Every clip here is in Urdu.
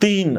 3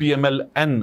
PMLN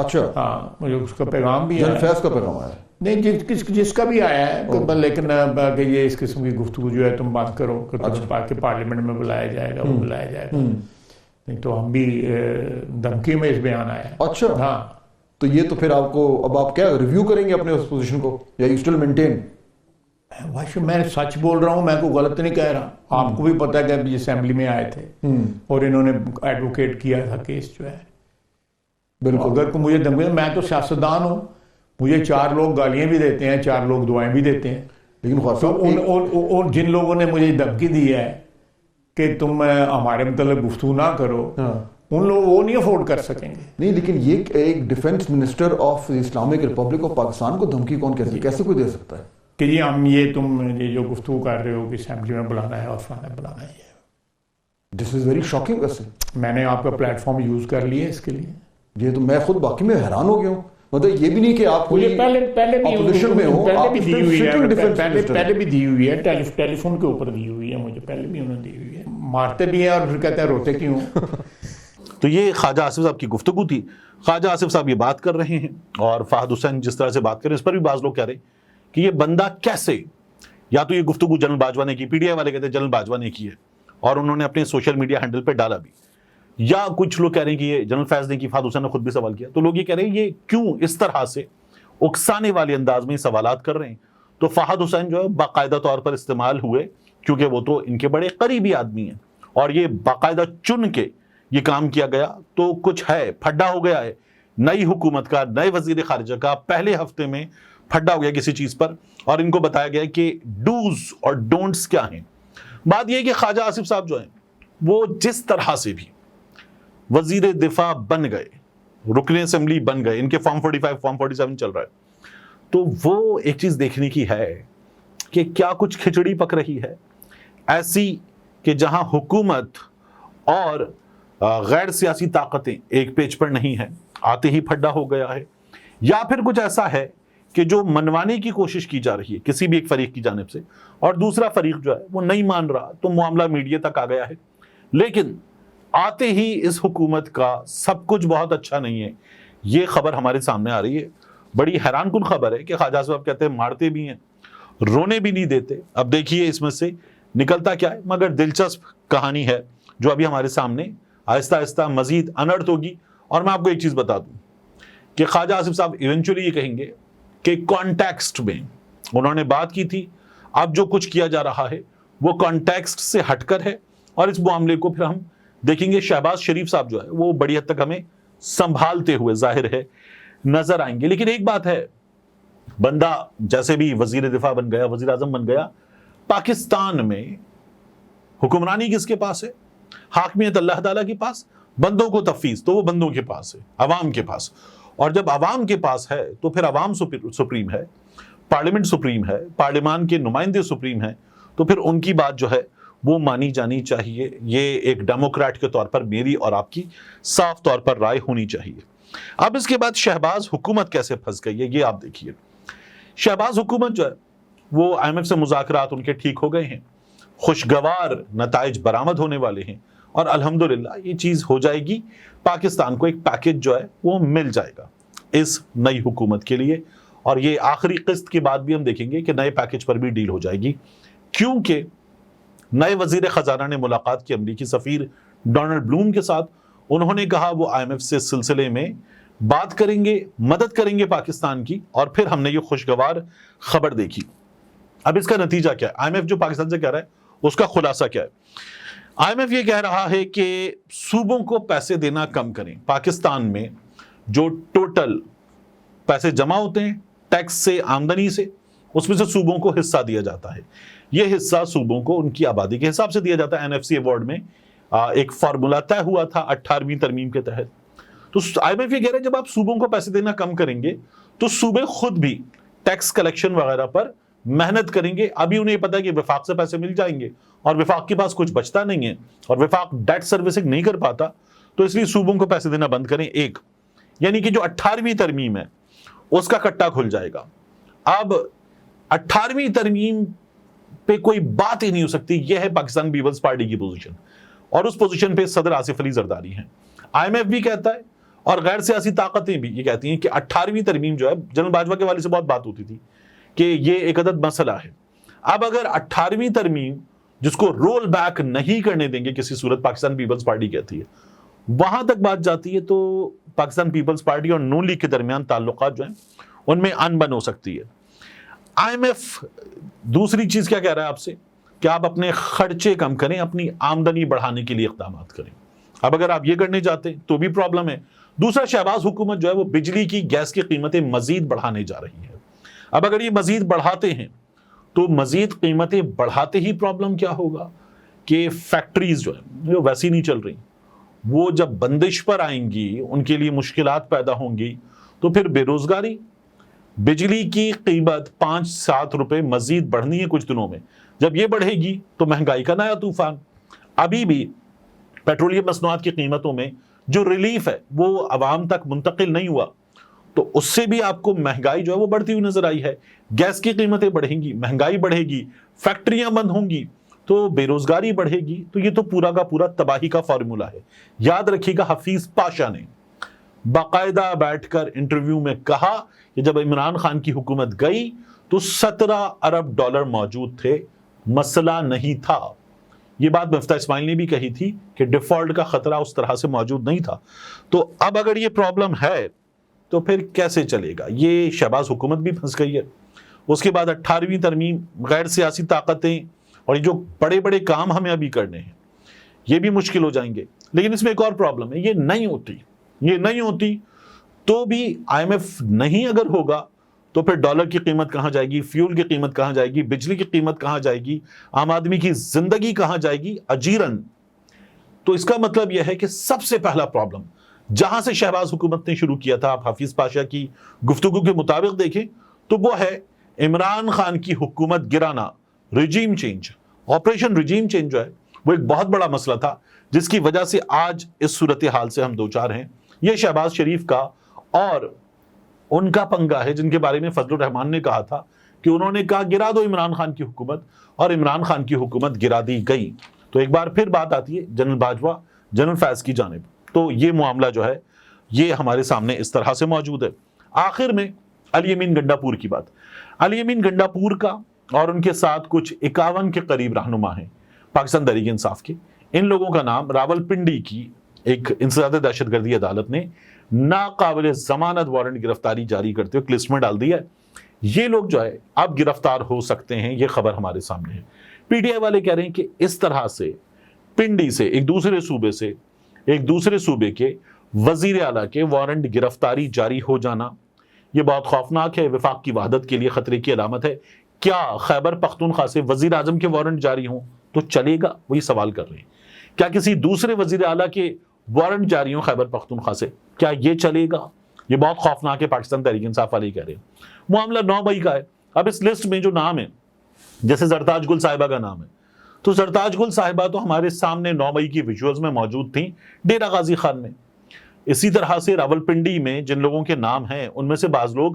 اچھا ہاں مجھے اس کا پیغام بھی جنرل ہے، فیض کا پیغام آیا ہے؟ نہیں جس کا بھی آیا ہے، لیکن کہ یہ اس قسم کی گفتگو جو ہے تم بات کرو کہ تمہیں پارلیمنٹ میں بلایا جائے گا، وہ بلایا جائے گا، نہیں تو ہم بھی دھمکی میں اس بیان آیا ہے۔ اچھا ہاں تو یہ تو پھر آپ کو اب آپ کیا ریویو کریں گے اپنے اس پوزیشن کو یا یو اسٹل مینٹین؟ میں سچ بول رہا ہوں، میں کوئی غلط نہیں کہہ رہا، آپ کو بھی پتا ہے کہ ابھی اسمبلی میں آئے تھے اور انہوں نے ایڈوکیٹ کیا تھا کیس جو ہے، بالکل اگر کوئی مجھے دھمکی، میں تو سیاستدان ہوں، مجھے 4 لوگ گالیاں بھی دیتے ہیں، 4 لوگ دعائیں بھی دیتے ہیں، لیکن تو جن لوگوں نے مجھے دھمکی دی ہے کہ تم ہمارے متعلق گفتگو نہ کرو، ان لوگ وہ نہیں افورڈ کر سکیں گے۔ نہیں لیکن یہ ایک defence minister of Islamic republic of Pakistan کو دھمکی کون کیسے کوئی دے سکتا ہے کہ جی ہم یہ تم یہ جو گفتگو کر رہے ہو کہ اسمبلی میں بلانا ہے اور فلانا بلانا ہے؟ دس از ویری شاکنگ ویسے، میں نے آپ کا پلیٹ فارم یوز کر لیا اس کے لیے، یہ تو میں خود باقی میں حیران ہو گیا ہوں، مطلب یہ بھی نہیں کہ آپ مجھے پہلے بھی اپوزیشن میں ہو، پہلے آپ بھی دی ہوئی ہے، پہلے پہلے بھی دی ہوئی ہے، ٹیلی فون کے اوپر دی ہوئی ہے، مجھے پہلے بھی انہوں نے دی ہوئی ہے، مارتے بھی ہیں اور پھر کہتے ہیں روتے کیوں۔ تو یہ خواجہ آصف صاحب کی گفتگو تھی، خواجہ آصف صاحب یہ بات کر رہے ہیں اور فہد حسین جس طرح سے بات کر رہے ہیں اس پر بھی بعض لوگ کہہ رہے ہیں کہ یہ بندہ کیسے، یا تو یہ گفتگو جنرل باجوہ نے کی، پی ٹی آئی والے کہتے ہیں جنرل باجوہ نے کی ہے اور انہوں نے اپنے سوشل میڈیا ہینڈل پہ ڈالا بھی، یا کچھ لوگ کہہ رہے ہیں کہ یہ جنرل فیض نے کی، فہد حسین نے خود بھی سوال کیا، تو لوگ یہ کہہ رہے ہیں یہ کیوں اس طرح سے اکسانے والے انداز میں سوالات کر رہے ہیں۔ تو فہد حسین جو ہے باقاعدہ طور پر استعمال ہوئے کیونکہ وہ تو ان کے بڑے قریبی آدمی ہیں اور یہ باقاعدہ چن کے یہ کام کیا گیا، تو کچھ ہے، پھڈا ہو گیا ہے نئی حکومت کا، نئے وزیر خارجہ کا، پہلے ہفتے میں پھڈا ہو گیا کسی چیز پر اور ان کو بتایا گیا کہ ڈوز اور ڈونٹس کیا ہیں۔ بات یہ ہے کہ خواجہ آصف صاحب جو ہیں وہ جس طرح سے بھی وزیر دفاع بن گئے، رکن اسمبلی بن گئے، ان کے فارم 45 فارم 47 چل رہا ہے، تو وہ ایک چیز دیکھنے کی ہے کہ کیا کچھ کھچڑی پک رہی ہے ایسی کہ جہاں حکومت اور غیر سیاسی طاقتیں ایک پیج پر نہیں ہیں، آتے ہی پھڈا ہو گیا ہے، یا پھر کچھ ایسا ہے کہ جو منوانے کی کوشش کی جا رہی ہے کسی بھی ایک فریق کی جانب سے اور دوسرا فریق جو ہے وہ نہیں مان رہا، تو معاملہ میڈیا تک آ گیا ہے۔ لیکن آتے ہی اس حکومت کا سب کچھ بہت اچھا نہیں ہے، یہ خبر ہمارے سامنے آ رہی ہے، بڑی حیران کن خبر ہے کہ خواجہ صاحب کہتے ہیں مارتے بھی ہیں، رونے بھی نہیں دیتے۔ اب دیکھیے اس میں سے نکلتا کیا ہے، مگر دلچسپ کہانی ہے جو ابھی ہمارے سامنے آہستہ آہستہ مزید انرت ہوگی۔ اور میں آپ کو ایک چیز بتا دوں کہ خواجہ آصف صاحب ایونچولی یہ کہیں گے کہ کانٹیکسٹ میں انہوں نے بات کی تھی، اب جو کچھ کیا جا رہا ہے وہ کانٹیکسٹ سے ہٹ کر ہے، اور اس معاملے کو پھر ہم دیکھیں گے شہباز شریف صاحب جو ہے وہ بڑی حد تک ہمیں سنبھالتے ہوئے ظاہر ہے نظر آئیں گے۔ لیکن ایک بات ہے، بندہ جیسے بھی وزیر دفاع بن گیا، وزیر اعظم بن گیا، پاکستان میں حکمرانی کس کے پاس ہے؟ حاکمیت اللہ تعالیٰ کے پاس، بندوں کو تفویض تو وہ بندوں کے پاس ہے، عوام کے پاس، اور جب عوام کے پاس ہے تو پھر عوام سپریم ہے، پارلیمنٹ سپریم ہے، پارلیمان کے نمائندے سپریم ہیں، تو پھر ان کی بات جو ہے وہ مانی جانی چاہیے۔ یہ ایک ڈیموکریٹ کے طور پر میری اور آپ کی صاف طور پر رائے ہونی چاہیے۔ اب اس کے بعد شہباز حکومت کیسے پھنس گئی ہے یہ آپ دیکھیے۔ شہباز حکومت جو ہے وہ آئی ایم ایف سے مذاکرات ان کے ٹھیک ہو گئے ہیں، خوشگوار نتائج برآمد ہونے والے ہیں، اور الحمدللہ یہ چیز ہو جائے گی، پاکستان کو ایک پیکج جو ہے وہ مل جائے گا اس نئی حکومت کے لیے، اور یہ آخری قسط کے بعد بھی ہم دیکھیں گے کہ نئے پیکج پر بھی ڈیل ہو جائے گی، کیونکہ نئے وزیر خزانہ نے ملاقات کی امریکی سفیر ڈونلڈ بلوم کے ساتھ، انہوں نے کہا وہ آئی ایم ایف سے سلسلے میں بات کریں گے، مدد کریں گے پاکستان کی، اور پھر ہم نے یہ خوشگوار خبر دیکھی۔ اب اس کا نتیجہ کیا ہے؟ آئی ایم ایف جو پاکستان سے کہہ رہا ہے اس کا خلاصہ کیا ہے؟ آئی ایم ایف یہ کہہ رہا ہے کہ صوبوں کو پیسے دینا کم کریں۔ پاکستان میں جو ٹوٹل پیسے جمع ہوتے ہیں ٹیکس سے، آمدنی سے، اس میں سے صوبوں کو حصہ دیا جاتا ہے، یہ حصہ صوبوں کو ان کی آبادی کے حساب سے دیا جاتا ہے۔ این ایف سی ایوارڈ میں ایک فارمولا طے ہوا تھا 18ویں ترمیم کے تحت۔ تو آئی ایم ایف یہ کہہ رہے ہیں جب آپ صوبوں کو پیسے دینا کم کریں گے تو صوبے خود بھی ٹیکس کلیکشن وغیرہ پر محنت کریں گے۔ ابھی انہیں پتا ہے کہ وفاق سے پیسے مل جائیں گے اور وفاق کے پاس کچھ بچتا نہیں ہے اور وفاق ڈیٹ سروسنگ نہیں کر پاتا، تو اس لیے صوبوں کو پیسے دینا بند کریں۔ ایک یعنی کہ جو 18ویں ترمیم ہے اس کا کٹا کھل جائے گا۔ اب 18ویں ترمیم پہ کوئی بات ہی نہیں ہو سکتی، یہ ہے پاکستان پیپلز پارٹی کی پوزیشن، اور اس پوزیشن پہ صدر آصف علی زرداری ہیں۔ آئی ایم ایف بھی کہتا ہے اور غیر سیاسی طاقتیں بھی یہ کہتی ہیں کہ 18ویں ترمیم جو ہے، جنرل باجوہ کے والے سے بہت بات ہوتی تھی کہ یہ ایک عدد مسئلہ ہے. اب اگر 18ویں ترمیم جس کو رول بیک نہیں کرنے دیں گے کسی صورت، پاکستان پیپلز پارٹی کہتی ہے، وہاں تک بات جاتی ہے تو پاکستان پیپلز پارٹی اور نون لیگ کے درمیان تعلقات جو ہیں ان میں انبن ہو سکتی ہے. IMF دوسری چیز کیا کہہ رہا ہے آپ سے کہ آپ اپنے خرچے کم کریں، اپنی آمدنی بڑھانے کے لیے اقدامات کریں. اب اگر آپ یہ کرنے جاتے ہیں تو بھی پرابلم ہے. دوسرا، شہباز حکومت جو ہے وہ بجلی کی، گیس کی قیمتیں مزید بڑھانے جا رہی ہے. اب اگر یہ مزید بڑھاتے ہیں تو مزید قیمتیں بڑھاتے ہی پرابلم کیا ہوگا کہ فیکٹریز جو ہیں وہ ویسی نہیں چل رہی، وہ جب بندش پر آئیں گی ان کے لیے مشکلات پیدا ہوں گی، تو پھر بے روزگاری. بجلی کی قیمت 5-7 روپے مزید بڑھنی ہے کچھ دنوں میں، جب یہ بڑھے گی تو مہنگائی کا نیا طوفان. ابھی بھی پیٹرولیم مصنوعات کی قیمتوں میں جو ریلیف ہے وہ عوام تک منتقل نہیں ہوا، تو اس سے بھی آپ کو مہنگائی جو ہے وہ بڑھتی ہوئی نظر آئی ہے. گیس کی قیمتیں بڑھیں گی، مہنگائی بڑھے گی، فیکٹریاں بند ہوں گی تو بے روزگاری بڑھے گی. تو یہ تو پورا کا پورا تباہی کا فارمولہ ہے. یاد رکھیے گا، حفیظ پاشا نے باقاعدہ بیٹھ کر انٹرویو میں کہا کہ جب عمران خان کی حکومت گئی تو 17 ارب ڈالر موجود تھے، مسئلہ نہیں تھا. یہ بات مفتاح اسماعیل نے بھی کہی تھی کہ ڈیفالٹ کا خطرہ اس طرح سے موجود نہیں تھا. تو اب اگر یہ پرابلم ہے تو پھر کیسے چلے گا؟ یہ شہباز حکومت بھی پھنس گئی ہے. اس کے بعد 18ویں ترمیم، غیر سیاسی طاقتیں، اور یہ جو بڑے بڑے کام ہمیں ابھی کرنے ہیں یہ بھی مشکل ہو جائیں گے. لیکن اس میں ایک اور پرابلم ہے، یہ نہیں ہوتی تو بھی IMF نہیں اگر ہوگا تو پھر ڈالر کی قیمت کہاں جائے گی، فیول کی قیمت کہاں جائے گی، بجلی کی قیمت کہاں جائے گی، عام آدمی کی زندگی کہاں جائے گی اجیرن. تو اس کا مطلب یہ ہے کہ سب سے پہلا پرابلم جہاں سے شہباز حکومت نے شروع کیا تھا، آپ حفیظ پاشا کی گفتگو کے مطابق دیکھیں تو وہ ہے عمران خان کی حکومت گرانا، regime change. Operation regime change جو ہے وہ ایک بہت بڑا مسئلہ تھا جس کی وجہ سے آج اس صورتحال سے ہم دوچار ہیں. یہ شہباز شریف کا اور ان کا پنگا ہے جن کے بارے میں فضل الرحمان نے کہا تھا کہ انہوں نے کہا گرا دو عمران خان کی حکومت، اور عمران خان کی حکومت گرا دی گئی. تو ایک بار پھر بات آتی ہے جنرل باجوہ، جنرل فیض کی جانب. تو یہ معاملہ جو ہے یہ ہمارے سامنے اس طرح سے موجود ہے. آخر میں علی امین گنڈاپور کی بات. علی امین گنڈاپور کا اور ان کے ساتھ کچھ 51 کے قریب رہنما ہیں پاکستان تحریک انصاف کے. ان لوگوں کا نام راولپنڈی کی ایک انسداد دہشت گردی عدالت نے ناقابل ضمانت وارنٹ گرفتاری جاری کرتے ہوئے لسٹ میں ڈال دیا ہے. یہ لوگ جو ہے اب گرفتار ہو سکتے ہیں، یہ خبر ہمارے سامنے ہے. PTI والے کہہ رہے ہیں کہ اس طرح سے پنڈی سے ایک دوسرے صوبے سے ایک دوسرے صوبے کے وزیر اعلیٰ کے وارنٹ گرفتاری جاری ہو جانا یہ بہت خوفناک ہے، وفاق کی وحدت کے لیے خطرے کی علامت ہے. کیا خیبر پختونخوا سے وزیر اعظم کے وارنٹ جاری ہوں تو چلے گا؟ وہی سوال کر رہے ہیں. کیا کسی دوسرے وزیر اعلیٰ کے وارنٹ جاری ہوں خیبر پختونخوا سے، کیا یہ چلے گا؟ یہ بہت خوفناک ہے، پاکستان تحریک انصاف والے کہہ رہے ہیں. معاملہ 9 مئی کا ہے. اب اس لسٹ میں جو نام ہے، جیسے زرتاج گل صاحبہ کا نام ہے، تو زرتاج گل صاحبہ تو ہمارے سامنے 9 مئی کی ویژولز میں موجود تھیں ڈیرہ غازی خان میں. اسی طرح سے راولپنڈی میں جن لوگوں کے نام ہیں ان میں سے بعض لوگ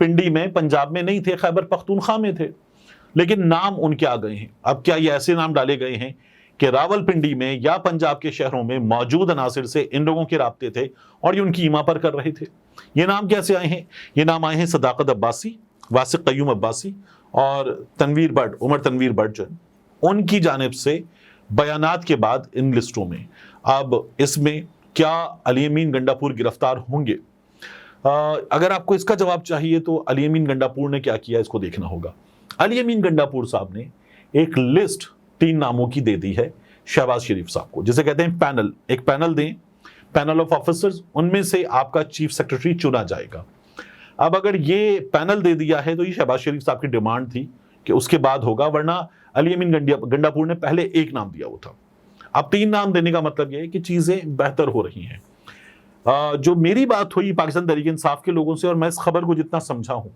پنڈی میں پنجاب میں نہیں تھے، خیبر پختونخوا میں تھے، لیکن نام ان کے آ گئے ہیں. اب کیا یہ ایسے نام ڈالے گئے ہیں کہ راولپنڈی میں یا پنجاب کے شہروں میں موجود عناصر سے ان لوگوں کے رابطے تھے اور یہ ان کی ایما پر کر رہے تھے؟ یہ نام کیسے آئے ہیں؟ یہ نام آئے ہیں صداقت عباسی، واسق قیوم عباسی اور Tanveer but, Umar Tanveer but جو ان کی جانب سے بیانات کے بعد ان لسٹوں میں. اب اس میں کیا علی امین گنڈاپور گرفتار ہوں گے؟ اگر آپ کو اس کا جواب چاہیے تو علی امین گنڈاپور نے کیا کیا اس کو دیکھنا ہوگا. علی امین گنڈاپور صاحب نے ایک لسٹ 3 ناموں کی دے دی ہے شہباز شریف صاحب کو، جسے کہتے ہیں پینل. ایک پینل دیں، پینل آف آفیسرز، ان میں سے آپ کا چیف سیکرٹری چنا جائے گا. اب اگر یہ پینل دے دیا ہے تو یہ شہباز شریف صاحب کی ڈیمانڈ تھی کہ اس کے بعد ہوگا، ورنہ علی امین گنڈاپور نے پہلے 1 نام دیا ہوا تھا. اب 3 نام دینے کا مطلب یہ ہے کہ چیزیں بہتر ہو رہی ہیں. جو میری بات ہوئی پاکستان تحریک انصاف کے لوگوں سے اور میں اس خبر کو جتنا سمجھا ہوں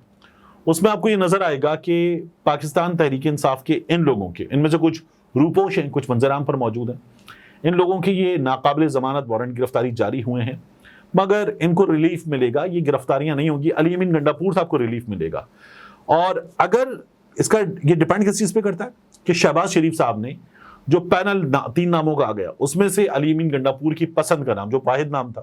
اس میں آپ کو یہ نظر آئے گا کہ پاکستان تحریک انصاف کے ان لوگوں کے، ان میں سے کچھ روپوش ہیں، کچھ منظر عام پر موجود ہیں، ان لوگوں کی یہ ناقابل ضمانت وارنٹ گرفتاری جاری ہوئے ہیں، مگر ان کو ریلیف ملے گا. یہ گرفتاریاں نہیں ہوگی، علی امین گنڈاپور صاحب کو ریلیف ملے گا. اور اگر اس کا یہ ڈیپینڈ کس چیز پہ کرتا ہے کہ شہباز شریف صاحب نے جو پینل 3 ناموں کا آ گیا اس میں سے علی امین گنڈاپور کی پسند کا نام جو واحد نام تھا